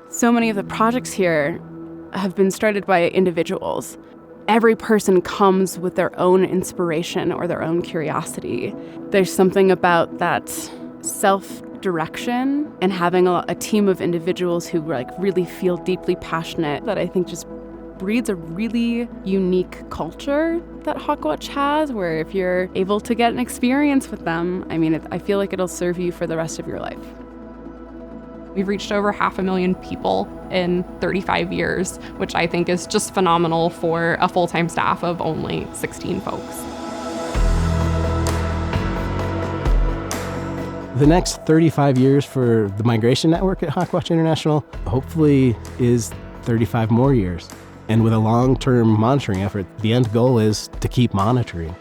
So many of the projects here have been started by individuals. Every person comes with their own inspiration or their own curiosity. There's something about that self-direction and having a team of individuals who really feel deeply passionate that I think just breeds a really unique culture that HawkWatch has, where if you're able to get an experience with them, I feel like it'll serve you for the rest of your life. We've reached over 500,000 people in 35 years, which I think is just phenomenal for a full-time staff of only 16 folks. The next 35 years for the migration network at HawkWatch International hopefully is 35 more years. And with a long-term monitoring effort, the end goal is to keep monitoring.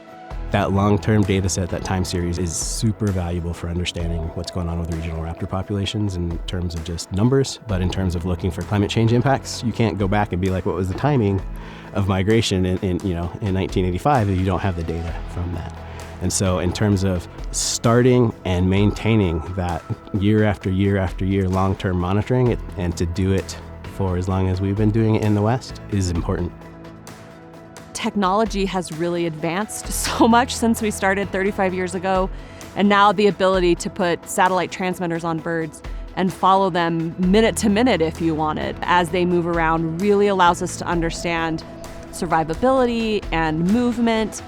That long-term data set, that time series, is super valuable for understanding what's going on with regional raptor populations in terms of just numbers, but in terms of looking for climate change impacts. You can't go back and be like, what was the timing of migration in 1985 if you don't have the data from that. And so in terms of starting and maintaining that year after year after year long-term monitoring, and to do it for as long as we've been doing it in the West is important. Technology has really advanced so much since we started 35 years ago, and now the ability to put satellite transmitters on birds and follow them minute to minute if you wanted as they move around really allows us to understand survivability and movement.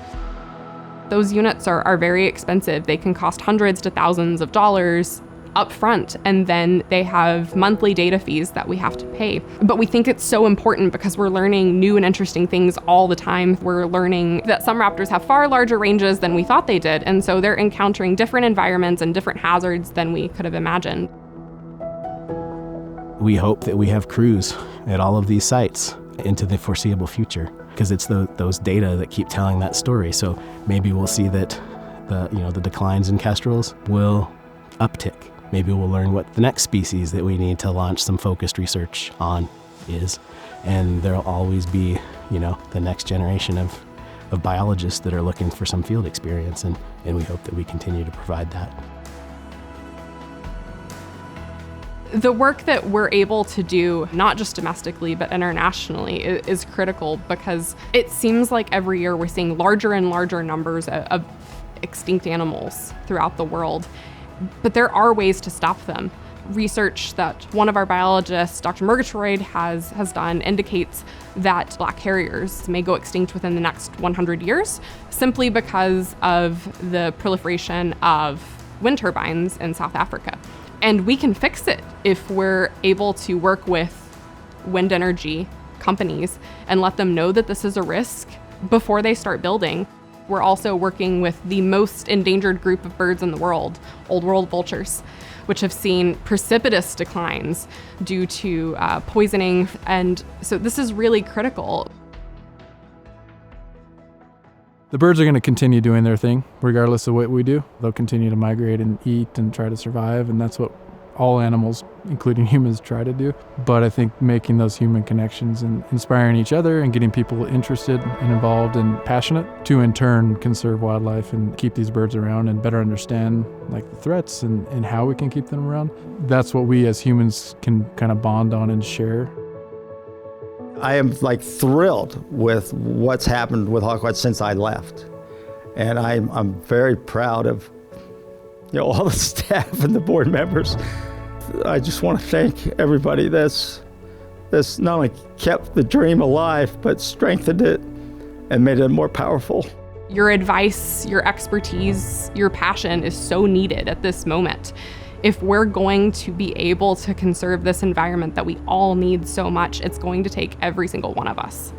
Those units are very expensive. They can cost hundreds to thousands of dollars up front, and then they have monthly data fees that we have to pay. But we think it's so important because we're learning new and interesting things all the time. We're learning that some raptors have far larger ranges than we thought they did, and so they're encountering different environments and different hazards than we could have imagined. We hope that we have crews at all of these sites into the foreseeable future, because it's those data that keep telling that story. So maybe we'll see that the declines in kestrels will uptick. Maybe we'll learn what the next species that we need to launch some focused research on is. And there'll always be, the next generation of biologists that are looking for some field experience, and we hope that we continue to provide that. The work that we're able to do, not just domestically, but internationally, is critical because it seems like every year we're seeing larger and larger numbers of extinct animals throughout the world. But there are ways to stop them. Research that one of our biologists, Dr. Murgatroyd, has done indicates that black harriers may go extinct within the next 100 years simply because of the proliferation of wind turbines in South Africa. And we can fix it if we're able to work with wind energy companies and let them know that this is a risk before they start building. We're also working with the most endangered group of birds in the world, old world vultures, which have seen precipitous declines due to poisoning. And so this is really critical. The birds are going to continue doing their thing, regardless of what we do. They'll continue to migrate and eat and try to survive, and that's what all animals, including humans, try to do. But I think making those human connections and inspiring each other and getting people interested and involved and passionate to, in turn, conserve wildlife and keep these birds around and better understand the threats and how we can keep them around. That's what we as humans can kind of bond on and share. I am thrilled with what's happened with HawkWatch since I left. And I'm very proud of all the staff and the board members. I just want to thank everybody that's not only kept the dream alive, but strengthened it and made it more powerful. Your advice, your expertise, your passion is so needed at this moment. If we're going to be able to conserve this environment that we all need so much, it's going to take every single one of us.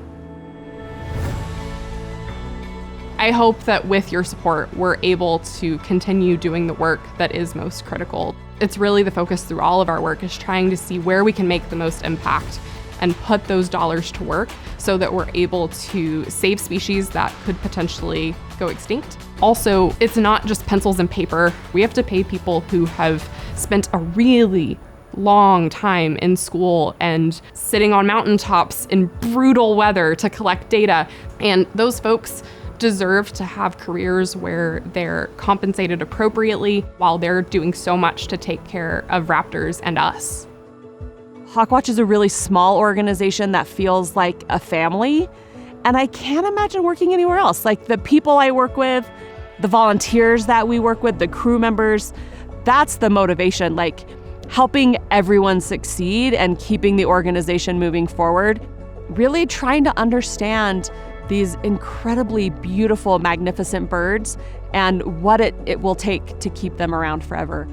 I hope that with your support, we're able to continue doing the work that is most critical. It's really the focus through all of our work is trying to see where we can make the most impact and put those dollars to work so that we're able to save species that could potentially go extinct. Also, it's not just pencils and paper. We have to pay people who have spent a really long time in school and sitting on mountaintops in brutal weather to collect data. And those folks deserve to have careers where they're compensated appropriately while they're doing so much to take care of raptors and us. HawkWatch is a really small organization that feels like a family, and I can't imagine working anywhere else. Like the people I work with, the volunteers that we work with, the crew members, that's the motivation, like helping everyone succeed and keeping the organization moving forward. Really trying to understand these incredibly beautiful, magnificent birds and what it will take to keep them around forever.